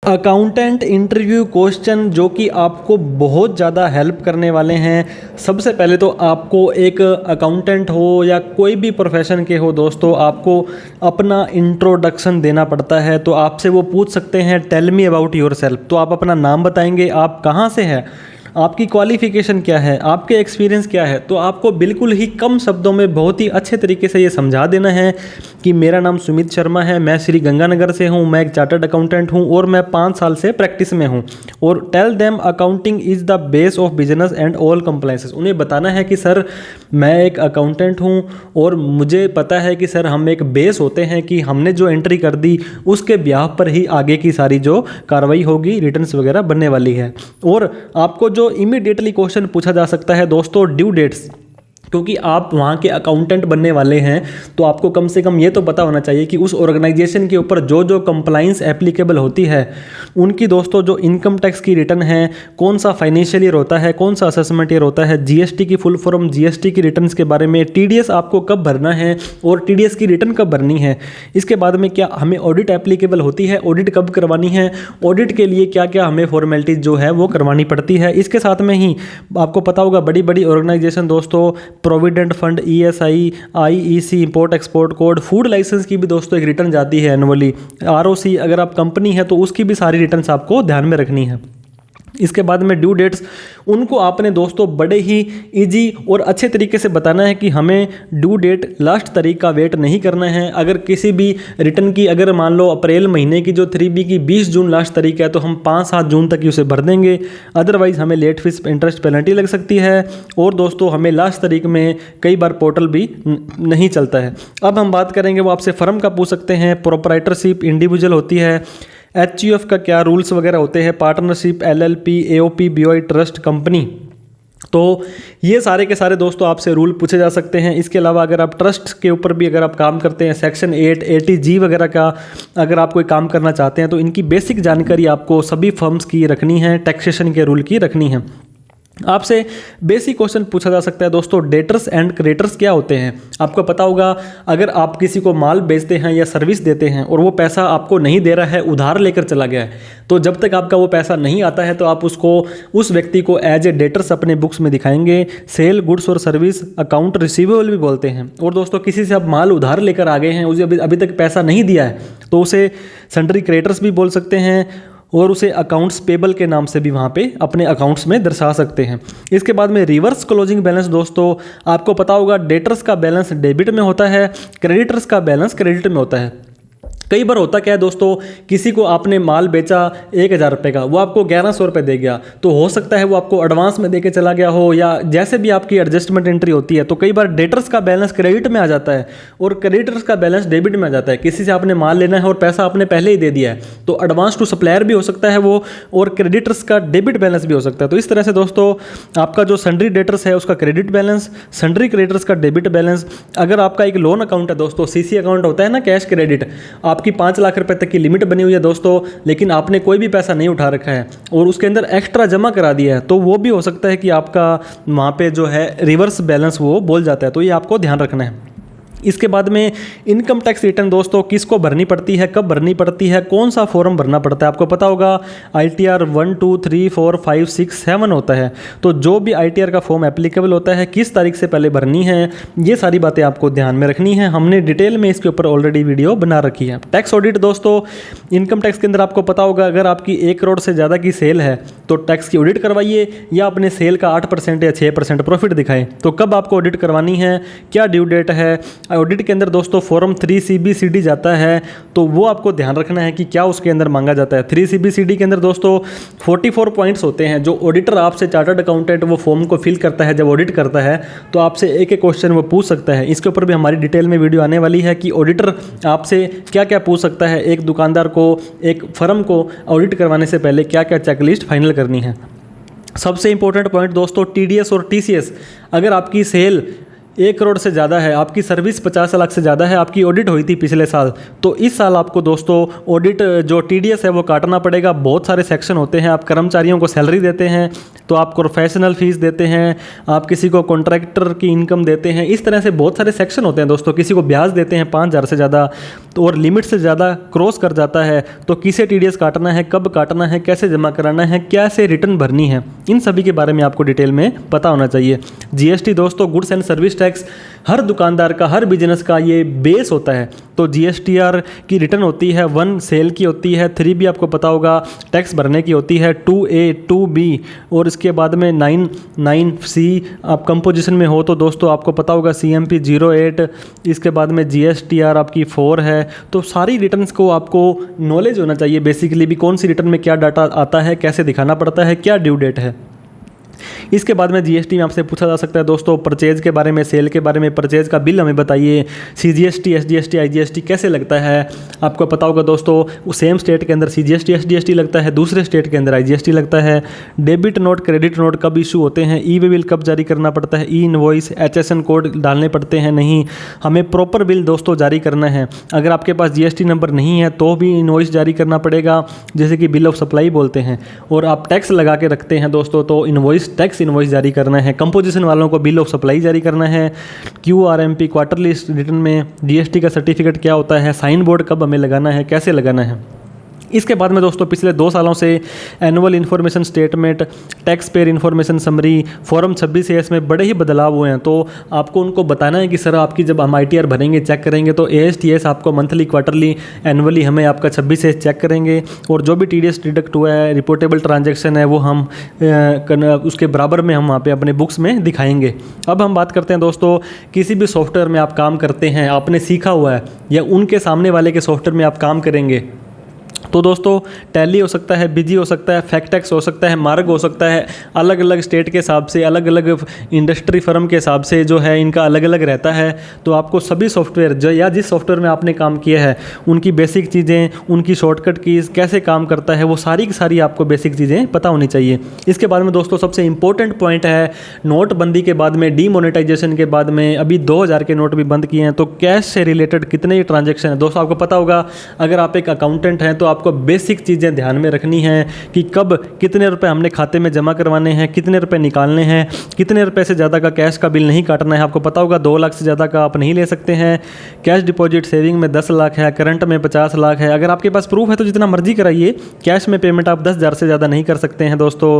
Accountant interview question जो कि आपको बहुत ज़्यादा हेल्प करने वाले हैं। सबसे पहले तो आपको एक अकाउंटेंट हो या कोई भी प्रोफेशन के हो दोस्तों, आपको अपना इंट्रोडक्शन देना पड़ता है। तो आपसे वो पूछ सकते हैं tell me about yourself. तो आप अपना नाम बताएंगे, आप कहाँ से हैं, आपकी क्वालिफ़िकेशन क्या है, आपके एक्सपीरियंस क्या है। तो आपको बिल्कुल ही कम शब्दों में बहुत ही अच्छे तरीके से ये समझा देना है कि मेरा नाम सुमित शर्मा है, मैं श्री गंगानगर से हूँ, मैं एक चार्टर्ड अकाउंटेंट हूँ और मैं 5 साल से प्रैक्टिस में हूँ। और tell them accounting is the base of business and all compliances. उन्हें बताना है कि सर मैं एक अकाउंटेंट हूँ और मुझे पता है कि सर हम एक बेस होते हैं कि हमने जो एंट्री कर दी उसके ब्याह पर ही आगे की सारी जो कार्रवाई होगी, रिटर्न्स वगैरह बनने वाली है। और आपको जो इमीडिएटली क्वेश्चन पूछा जा सकता है दोस्तों, ड्यू डेट्स, क्योंकि आप वहाँ के अकाउंटेंट बनने वाले हैं तो आपको कम से कम ये तो पता होना चाहिए कि उस ऑर्गेनाइजेशन के ऊपर जो जो कंप्लाइंस एप्लीकेबल होती है उनकी दोस्तों जो इनकम टैक्स की रिटर्न है, कौन सा फाइनेंशियल ईयर होता है, कौन सा असेसमेंट ईयर होता है, जीएसटी की फुल फॉर्म, जीएसटी की रिटर्न्स के बारे में, टीडीएस आपको कब भरना है और टीडीएस की रिटर्न कब भरनी है। इसके बाद में क्या हमें ऑडिट एप्लीकेबल होती है, ऑडिट कब करवानी है, ऑडिट के लिए क्या क्या हमें फॉर्मेलिटीज़ जो है वो करवानी पड़ती है। इसके साथ में ही आपको पता होगा बड़ी बड़ी ऑर्गेनाइजेशन दोस्तों, provident fund, ESI, IEC, import export code, food license की भी दोस्तों एक रिटर्न जाती है एनुअली, आरओसी अगर आप कंपनी है तो उसकी भी सारी रिटर्न्स आपको ध्यान में रखनी है। इसके बाद में ड्यू डेट्स, उनको आपने दोस्तों बड़े ही इजी और अच्छे तरीके से बताना है कि हमें ड्यू डेट लास्ट तारीख का वेट नहीं करना है। अगर किसी भी रिटर्न की, अगर मान लो अप्रैल महीने की जो 3B की 20 जून लास्ट तारीख है तो हम 5-7 जून तक ही उसे भर देंगे, अदरवाइज हमें लेट फीस इंटरेस्ट पेनल्टी लग सकती है। और दोस्तों हमें लास्ट तारीख में कई बार पोर्टल भी नहीं चलता है। अब हम बात करेंगे, वो आपसे फर्म का पूछ सकते हैं, प्रोप्राइटरशिप इंडिविजुअल होती है, एचयूएफ का क्या रूल्स वगैरह होते हैं, partnership, LLP, AOP, BOI, trust, company. तो ये सारे के सारे दोस्तों आपसे रूल पूछे जा सकते हैं। इसके अलावा अगर आप ट्रस्ट के ऊपर भी अगर आप काम करते हैं, सेक्शन 8, 80G वगैरह का अगर आप कोई काम करना चाहते हैं तो इनकी बेसिक जानकारी आपको सभी फर्म्स की रखनी है, टैक्सेशन के रूल की रखनी है। आपसे बेसिक क्वेश्चन पूछा जा सकता है दोस्तों, डेटर्स एंड क्रेडिटर्स क्या होते हैं। आपको पता होगा अगर आप किसी को माल बेचते हैं या सर्विस देते हैं और वो पैसा आपको नहीं दे रहा है, उधार लेकर चला गया है, तो जब तक आपका वो पैसा नहीं आता है तो आप उसको, उस व्यक्ति को एज ए डेटर्स अपने बुक्स में दिखाएंगे। सेल गुड्स और सर्विस अकाउंट रिसीवेबल भी बोलते हैं। और दोस्तों किसी से आप माल उधार लेकर आ गए हैं, उसे अभी तक पैसा नहीं दिया है तो उसे सन्ड्री क्रेडिटर्स भी बोल सकते हैं और उसे अकाउंट्स पेबल के नाम से भी वहाँ पे अपने अकाउंट्स में दर्शा सकते हैं। इसके बाद में रिवर्स क्लोजिंग बैलेंस दोस्तों, आपको पता होगा डेटर्स का बैलेंस डेबिट में होता है, क्रेडिटर्स का बैलेंस क्रेडिट में होता है। कई बार होता क्या है दोस्तों, किसी को आपने माल बेचा 1000 रुपये का, वो आपको 1100 रुपये दे गया, तो हो सकता है वो आपको एडवांस में दे के चला गया हो या जैसे भी आपकी एडजस्टमेंट एंट्री होती है। तो कई बार डेटर्स का बैलेंस क्रेडिट में आ जाता है और क्रेडिटर्स का बैलेंस डेबिट में आ जाता है। किसी से आपने माल लेना है और पैसा आपने पहले ही दे दिया है तो एडवांस टू सप्लायर भी हो सकता है वो, और क्रेडिटर्स का डेबिट बैलेंस भी हो सकता है। तो इस तरह से दोस्तों आपका जो सन्ड्री डेटर्स है उसका क्रेडिट बैलेंस, सन्ड्री क्रेडिटर्स का डेबिट बैलेंस। अगर आपका एक लोन अकाउंट है दोस्तों, सीसी अकाउंट होता है ना, कैश क्रेडिट, आपकी 5 लाख रुपए तक की लिमिट बनी हुई है दोस्तों, लेकिन आपने कोई भी पैसा नहीं उठा रखा है और उसके अंदर एक्स्ट्रा जमा करा दिया है, तो वो भी हो सकता है कि आपका वहाँ पे जो है रिवर्स बैलेंस वो बोल जाता है। तो ये आपको ध्यान रखना है। इसके बाद में इनकम टैक्स रिटर्न दोस्तों किसको भरनी पड़ती है, कब भरनी पड़ती है, कौन सा फॉर्म भरना पड़ता है। आपको पता होगा ITR 1, 2, 3, 4, 5, 6, 7 होता है। तो जो भी ITR का फॉर्म एप्लीकेबल होता है, किस तारीख से पहले भरनी है, ये सारी बातें आपको ध्यान में रखनी है। हमने डिटेल में इसके ऊपर ऑलरेडी वीडियो बना रखी है। टैक्स ऑडिट दोस्तों, इनकम टैक्स के अंदर आपको पता होगा अगर आपकी 1 करोड़ से ज़्यादा की सेल है तो टैक्स की ऑडिट करवाइए या अपने सेल का 8% या 6% प्रॉफिट दिखाएं। तो कब आपको ऑडिट करवानी है, क्या ड्यू डेट है। ऑडिट के अंदर दोस्तों फॉर्म 3CBCD जाता है, तो वो आपको ध्यान रखना है कि क्या उसके अंदर मांगा जाता है। 3CBCD के अंदर दोस्तों 44 पॉइंट्स होते हैं। जो ऑडिटर आपसे, चार्टर्ड अकाउंटेंट, वो फॉर्म को फिल करता है, जब ऑडिट करता है तो आपसे एक एक क्वेश्चन वो पूछ सकता है। इसके ऊपर भी हमारी डिटेल में वीडियो आने वाली है कि ऑडिटर आपसे क्या क्या पूछ सकता है, एक दुकानदार को, एक फर्म को ऑडिट करवाने से पहले क्या क्या चेकलिस्ट फाइनल करनी है। सबसे इंपॉर्टेंट पॉइंट दोस्तों TDS और TCS, अगर आपकी सेल 1 करोड़ से ज़्यादा है, आपकी सर्विस 50 लाख से ज़्यादा है, आपकी ऑडिट हुई थी पिछले साल, तो इस साल आपको दोस्तों ऑडिट जो TDS है वो काटना पड़ेगा। बहुत सारे सेक्शन होते हैं, आप कर्मचारियों को सैलरी देते हैं तो आप प्रोफेशनल फीस देते हैं, आप किसी को कॉन्ट्रैक्टर की इनकम देते हैं, इस तरह से बहुत सारे सेक्शन होते हैं दोस्तों। किसी को ब्याज देते हैं 5,000 से ज़्यादा, तो और लिमिट से ज़्यादा क्रॉस कर जाता है, तो किसे TDS काटना है, कब काटना है, कैसे जमा कराना है, कैसे रिटर्न भरनी है, इन सभी के बारे में आपको डिटेल में पता होना चाहिए। GST दोस्तों गुड्स एंड सर्विस टैक्स हर दुकानदार का, हर बिजनेस का ये बेस होता है। तो GSTR की रिटर्न होती है, 1 सेल की होती है, 3 भी आपको पता होगा टैक्स भरने की होती है, 2A 2B और इसके बाद में 9C आप कंपोजिशन में हो तो दोस्तों आपको पता होगा CMP 08, इसके बाद में GSTR आपकी 4 है। तो सारी रिटर्न्स को आपको नॉलेज होना चाहिए बेसिकली भी, कौन सी रिटर्न में क्या डाटा आता है, कैसे दिखाना पड़ता है, क्या ड्यू डेट है। इसके बाद में GST में आपसे पूछा जा सकता है दोस्तों परचेज के बारे में, सेल के बारे में, परचेज का बिल हमें बताइए, CGST SGST IGST कैसे लगता है। आपको पता होगा दोस्तों सेम स्टेट के अंदर CGST SGST लगता है, दूसरे स्टेट के अंदर IGST लगता है। डेबिट नोट क्रेडिट नोट कब इशू होते हैं, ई-वे बिल कब जारी करना पड़ता है, ई इनवॉइस HSN कोड डालने पड़ते हैं, नहीं हमें प्रॉपर बिल दोस्तों जारी करना है। अगर आपके पास GST नंबर नहीं है तो भी इनवॉइस जारी करना पड़ेगा, जैसे कि बिल ऑफ सप्लाई बोलते हैं। और आप टैक्स लगा के रखते हैं दोस्तों तो टैक्स इनवॉइस जारी करना है। कंपोजिशन वालों को बिल ऑफ सप्लाई जारी करना है। QRMP क्वार्टरली रिटर्न में GST का सर्टिफिकेट क्या होता है, साइन बोर्ड कब हमें लगाना है, कैसे लगाना है। इसके बाद में दोस्तों पिछले 2 सालों से annual information statement, tax payer information summary, form 26AS में बड़े ही बदलाव हुए हैं। तो आपको उनको बताना है कि सर आपकी जब हम ITR भरेंगे, चेक करेंगे तो ASTS आपको मंथली, क्वार्टरली, एनुअली हमें आपका 26AS चेक करेंगे और जो भी TDS डिडक्ट हुआ है, रिपोर्टेबल ट्रांजैक्शन है, वो हम उसके बराबर में हम वहाँ पे अपने बुक्स में दिखाएंगे। अब हम बात करते हैं दोस्तों, किसी भी सॉफ्टवेयर में आप काम करते हैं, आपने सीखा हुआ है या उनके सामने वाले के सॉफ्टवेयर में आप काम करेंगे, तो दोस्तों टैली हो सकता है, बिजी हो सकता है, फैक्टेक्स हो सकता है, मार्ग हो सकता है। अलग अलग स्टेट के हिसाब से, अलग अलग इंडस्ट्री फर्म के हिसाब से जो है इनका अलग अलग रहता है। तो आपको सभी सॉफ्टवेयर जो या जिस सॉफ्टवेयर में आपने काम किया है उनकी बेसिक चीज़ें, उनकी शॉर्टकट कीज़ कैसे काम करता है, वो सारी की सारी आपको बेसिक चीज़ें पता होनी चाहिए। इसके बाद में दोस्तों सबसे इंपॉर्टेंट पॉइंट है, नोटबंदी के बाद में, डीमोनेटाइजेशन के बाद में अभी 2000 के नोट भी बंद किए हैं, तो कैश से रिलेटेड कितने ट्रांजेक्शन है दोस्तों आपको पता होगा। अगर आप एक अकाउंटेंट हैं तो आपको बेसिक चीज़ें ध्यान में रखनी हैं कि कब कितने रुपए हमने खाते में जमा करवाने हैं, कितने रुपए निकालने हैं, कितने रुपए से ज़्यादा का कैश का बिल नहीं काटना है। आपको पता होगा 2 लाख से ज़्यादा का आप नहीं ले सकते हैं। कैश डिपॉजिट सेविंग में 10 लाख है, करंट में 50 लाख है। अगर आपके पास प्रूफ है तो जितना मर्जी कराइए, कैश में पेमेंट आप 10,000 से ज़्यादा नहीं कर सकते हैं दोस्तों,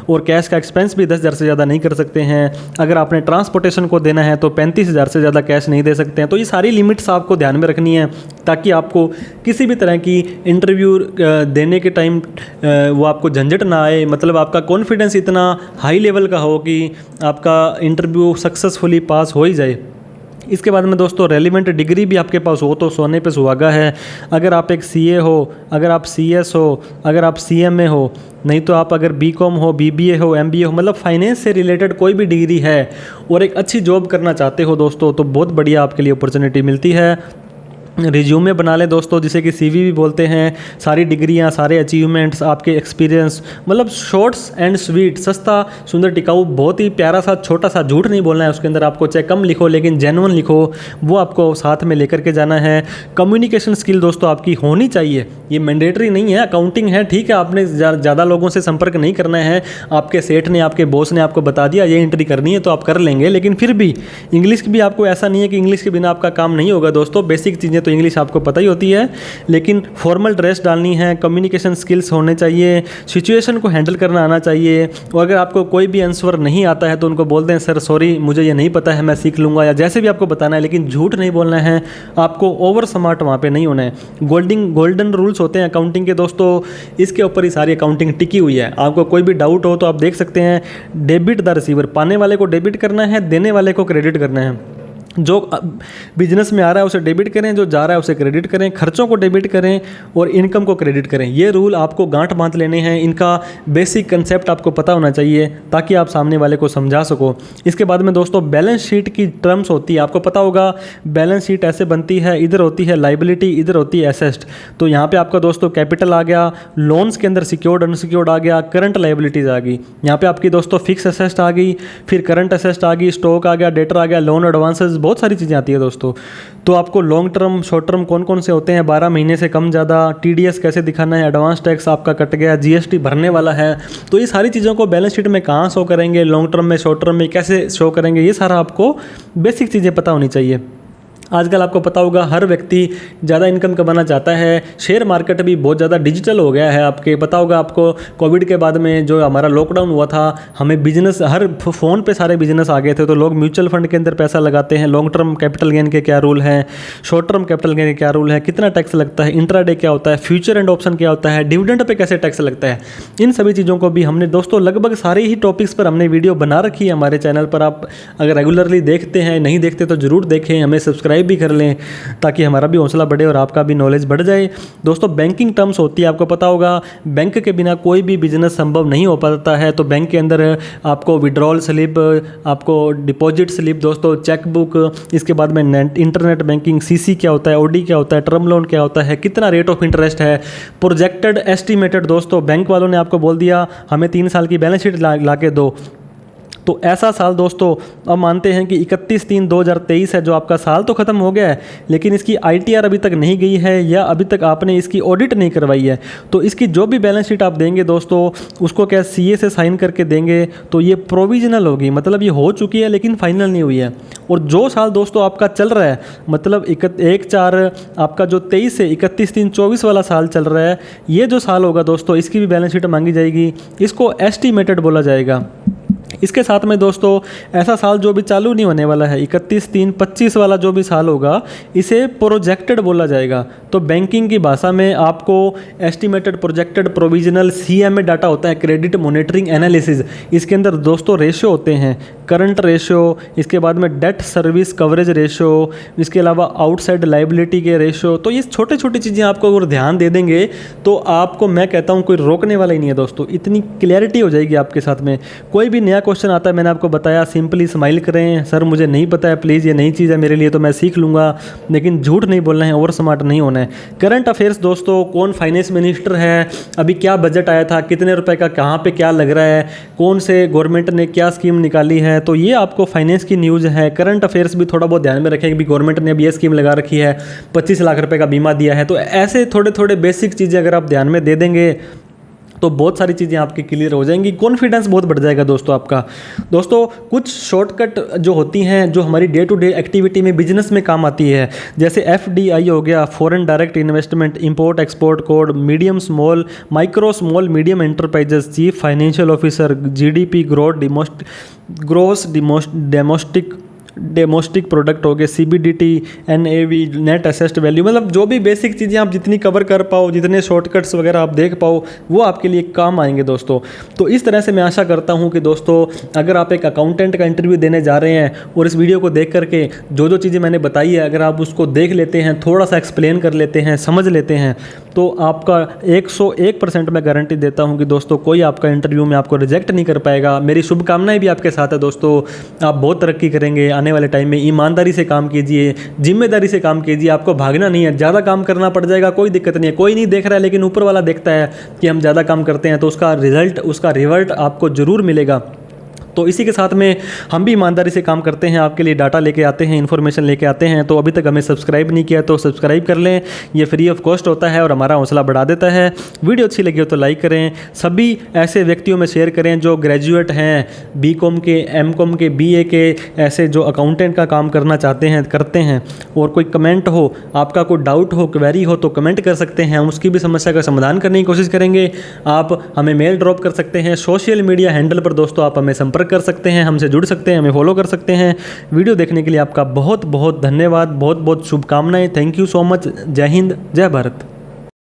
और कैश का एक्सपेंस भी 10,000 से ज़्यादा नहीं कर सकते हैं। अगर आपने ट्रांसपोर्टेशन को देना है तो 35,000 से ज़्यादा कैश नहीं दे सकते हैं। तो ये सारी लिमिट्स आपको ध्यान में रखनी है ताकि आपको किसी भी तरह की इंटरव्यू देने के टाइम वो आपको झंझट ना आए, मतलब आपका कॉन्फिडेंस इतना हाई लेवल का हो कि आपका इंटरव्यू सक्सेसफुली पास हो ही जाए। इसके बाद में दोस्तों रेलिवेंट डिग्री भी आपके पास हो तो सोने पे सुहागा है। अगर आप एक CA हो, अगर आप CS हो, अगर आप CMA हो, नहीं तो आप अगर BCom हो, BBA हो, MBA हो, मतलब फाइनेंस से रिलेटेड कोई भी डिग्री है और एक अच्छी जॉब करना चाहते हो दोस्तों, तो बहुत बढ़िया आपके लिए अपॉर्चुनिटी मिलती है। रिज्यूमे बना लें दोस्तों, जिसे कि CV भी बोलते हैं। सारी डिग्रियां, सारे अचीवमेंट्स, आपके एक्सपीरियंस, मतलब शॉर्ट्स एंड स्वीट, सस्ता सुंदर टिकाऊ, बहुत ही प्यारा सा छोटा सा, झूठ नहीं बोलना है उसके अंदर आपको, चाहे कम लिखो लेकिन जेन्युइन लिखो, वो आपको साथ में लेकर के जाना है। कम्युनिकेशन स्किल दोस्तों आपकी होनी चाहिए, ये मैंडेटरी नहीं है। अकाउंटिंग है ठीक है, आपने ज़्यादा लोगों से संपर्क नहीं करना है, आपके सेठ ने, आपके बॉस ने आपको बता दिया ये एंट्री करनी है तो आप कर लेंगे, लेकिन फिर भी इंग्लिश भी आपको ऐसा नहीं है कि इंग्लिश के बिना आपका काम नहीं होगा दोस्तों। बेसिक चीज़ें तो इंग्लिश आपको पता ही होती है, लेकिन फॉर्मल ड्रेस डालनी है, कम्युनिकेशन स्किल्स होने चाहिए, सिचुएशन को हैंडल करना आना चाहिए। और अगर आपको कोई भी आंसर नहीं आता है तो उनको बोल दें सर सॉरी मुझे ये नहीं पता है, मैं सीख लूँगा, या जैसे भी आपको बताना है, लेकिन झूठ नहीं बोलना है, आपको ओवर स्मार्ट वहाँ पे नहीं होना है। गोल्डन रूल्स होते हैं अकाउंटिंग के दोस्तों, इसके ऊपर ही सारी अकाउंटिंग टिकी हुई है। आपको कोई भी डाउट हो तो आप देख सकते हैं। डेबिट द रिसीवर, पाने वाले को डेबिट करना है, देने वाले को क्रेडिट करना है। जो बिजनेस में आ रहा है उसे डेबिट करें, जो जा रहा है उसे क्रेडिट करें, खर्चों को डेबिट करें और इनकम को क्रेडिट करें। ये रूल आपको गांठ बांध लेने हैं, इनका बेसिक कंसेप्ट आपको पता होना चाहिए ताकि आप सामने वाले को समझा सको। इसके बाद में दोस्तों बैलेंस शीट की टर्म्स होती है, आपको पता होगा बैलेंस शीट ऐसे बनती है, इधर होती है लाइबिलिटी, इधर होती है एसेट। तो यहाँ पे आपका दोस्तों कैपिटल आ गया, लोन्स के अंदर सिक्योर्ड अनसिक्योर्ड आ गया, करंट लाइबिलिटीज़ आ गई, यहाँ पे आपकी दोस्तों फिक्स एसेट आ गई, फिर करंट एसेट आ गई, स्टॉक आ गया, डेटर आ गया, लोन एडवांसेस, बहुत सारी चीज़ें आती है दोस्तों। तो आपको लॉन्ग टर्म शॉर्ट टर्म कौन कौन से होते हैं, 12 महीने से कम ज़्यादा, टीडीएस कैसे दिखाना है, एडवांस टैक्स आपका कट गया, जीएसटी भरने वाला है, तो ये सारी चीज़ों को बैलेंस शीट में कहाँ शो करेंगे, लॉन्ग टर्म में शॉर्ट टर्म में कैसे शो करेंगे, ये सारा आपको बेसिक चीज़ें पता होनी चाहिए। आजकल आपको पता होगा हर व्यक्ति ज़्यादा इनकम कमाना चाहता है, शेयर मार्केट भी बहुत ज़्यादा डिजिटल हो गया है। आपके पता होगा आपको कोविड के बाद में जो हमारा लॉकडाउन हुआ था, हमें बिजनेस हर फ़ोन पे सारे बिजनेस आ गए थे, तो लोग म्यूचुअल फंड के अंदर पैसा लगाते हैं। लॉन्ग टर्म कैपिटल गेन के क्या रूल हैं, शॉर्ट टर्म कैपिटल गेन के क्या रूल है, कितना टैक्स लगता है, इंट्राडे क्या होता है, फ्यूचर एंड ऑप्शन क्या होता है, डिविडेंड पे कैसे टैक्स लगता है, इन सभी चीज़ों को भी हमने दोस्तों लगभग सारे ही टॉपिक्स पर हमने वीडियो बना रखी है हमारे चैनल पर। आप अगर रेगुलरली देखते हैं, नहीं देखते तो ज़रूर देखें, हमें सब्सक्राइब भी कर लें ताकि हमारा भी हौसला बढ़े और आपका भी नॉलेज बढ़ जाए। दोस्तों बैंकिंग टर्म्स होती है, आपको पता होगा बैंक के बिना कोई भी बिजनेस संभव नहीं हो पाता है। तो बैंक के अंदर आपको विड्रॉल स्लिप, आपको डिपॉजिट स्लिप, दोस्तों चेक बुक, इसके बाद में इंटरनेट बैंकिंग, सीसी क्या होता है, ओडी क्या होता है, टर्म लोन क्या होता है, कितना रेट ऑफ इंटरेस्ट है, प्रोजेक्टेड एस्टिमेटेड। दोस्तों बैंक वालों ने आपको बोल दिया हमें 3 साल की बैलेंस शीट ला के दो, तो ऐसा साल दोस्तों अब मानते हैं कि 31/3/2023 है, जो आपका साल तो ख़त्म हो गया है लेकिन इसकी आईटीआर अभी तक नहीं गई है या अभी तक आपने इसकी ऑडिट नहीं करवाई है। तो इसकी जो भी बैलेंस शीट आप देंगे दोस्तों उसको क्या सीए से साइन करके देंगे, तो ये प्रोविजनल होगी, मतलब ये हो चुकी है लेकिन फाइनल नहीं हुई है। और जो साल दोस्तों आपका चल रहा है, मतलब 1/4 आपका जो 23 से 31/3/24 वाला साल चल रहा है, ये जो साल होगा दोस्तों इसकी भी बैलेंस शीट मांगी जाएगी, इसको एस्टिमेटेड बोला जाएगा। इसके साथ में दोस्तों ऐसा साल जो भी चालू नहीं होने वाला है, 31/3/25 वाला जो भी साल होगा, इसे प्रोजेक्टेड बोला जाएगा। तो बैंकिंग की भाषा में आपको estimated, projected, provisional, CMA data होता है, क्रेडिट मॉनिटरिंग एनालिसिस। इसके अंदर दोस्तों रेशियो होते हैं, करंट रेशियो, इसके बाद में डेट सर्विस कवरेज रेशियो, इसके अलावा आउटसाइड लाइबिलिटी के रेशियो। तो ये छोटी छोटी चीज़ें आपको अगर ध्यान दे देंगे तो आपको मैं कहता हूँ कोई रोकने वाला ही नहीं है दोस्तों, इतनी क्लैरिटी हो जाएगी आपके साथ में। कोई भी नया क्वेश्चन आता है, मैंने आपको बताया, सिंपली स्माइल करें, सर मुझे नहीं पता है, प्लीज़ ये नई चीज़ है मेरे लिए, तो मैं सीख लूँगा, लेकिन झूठ नहीं बोलना है, ओवर स्मार्ट नहीं होना है। करंट अफेयर्स दोस्तों, कौन फाइनेंस मिनिस्टर है, अभी क्या बजट आया था, कितने रुपए का कहाँ पे क्या लग रहा है, कौन से गवर्नमेंट ने क्या स्कीम निकाली है, तो ये आपको फाइनेंस की न्यूज़ है। करंट अफेयर्स भी थोड़ा बहुत ध्यान में रखें कि गवर्नमेंट ने अभी ये स्कीम लगा रखी है, 25 लाख रुपये का बीमा दिया है। तो ऐसे थोड़े थोड़े बेसिक चीज़ें अगर आप ध्यान में दे देंगे तो बहुत सारी चीज़ें आपकी क्लियर हो जाएंगी, कॉन्फिडेंस बहुत बढ़ जाएगा दोस्तों आपका। दोस्तों कुछ शॉर्टकट जो होती हैं जो हमारी डे टू डे एक्टिविटी में बिजनेस में काम आती है, जैसे एफडीआई हो गया, foreign direct investment, import export code, medium small, micro small medium enterprises, chief financial officer, GDP, gross domestic product हो गए, CBDT, NAV, net asset value, मतलब जो भी बेसिक चीज़ें आप जितनी कवर कर पाओ, जितने शॉर्टकट्स वगैरह आप देख पाओ, वो आपके लिए काम आएंगे दोस्तों। तो इस तरह से मैं आशा करता हूं कि दोस्तों अगर आप एक अकाउंटेंट का इंटरव्यू देने जा रहे हैं और इस वीडियो को देख करके जो जो चीज़ें मैंने बताई है, अगर आप उसको देख लेते हैं, थोड़ा सा एक्सप्लेन कर लेते हैं, समझ लेते हैं, तो आपका 101% मैं गारंटी देता हूँ कि दोस्तों कोई आपका इंटरव्यू में आपको रिजेक्ट नहीं कर पाएगा। मेरी शुभकामनाएं भी आपके साथ है दोस्तों, आप बहुत तरक्की करेंगे आने वाले टाइम में। ईमानदारी से काम कीजिए, जिम्मेदारी से काम कीजिए, आपको भागना नहीं है, ज़्यादा काम करना पड़ जाएगा कोई दिक्कत नहीं है, कोई नहीं देख रहा है लेकिन ऊपर वाला देखता है कि हम ज़्यादा काम करते हैं, तो उसका रिजल्ट, उसका रिवर्ट आपको ज़रूर मिलेगा। तो इसी के साथ में हम भी ईमानदारी से काम करते हैं, आपके लिए डाटा लेके आते हैं, इन्फॉर्मेशन लेके आते हैं। तो अभी तक हमें सब्सक्राइब नहीं किया तो सब्सक्राइब कर लें, ये फ्री ऑफ कॉस्ट होता है और हमारा हौसला बढ़ा देता है। वीडियो अच्छी लगी हो तो लाइक करें, सभी ऐसे व्यक्तियों में शेयर करें जो ग्रेजुएट हैं, बीकॉम के, एमकॉम के, बीए के, ऐसे जो अकाउंटेंट का काम करना चाहते हैं, करते हैं। और कोई कमेंट हो, आपका कोई डाउट हो, क्वेरी हो तो कमेंट कर सकते हैं, हम उसकी भी समस्या का समाधान करने की कोशिश करेंगे। आप हमें मेल ड्रॉप कर सकते हैं, सोशल मीडिया हैंडल पर दोस्तों आप हमें संपर्क कर सकते हैं, हमसे जुड़ सकते हैं, हमें फॉलो कर सकते हैं। वीडियो देखने के लिए आपका बहुत बहुत धन्यवाद, बहुत बहुत शुभकामनाएं। Thank you so much. जय हिंद, जय भारत।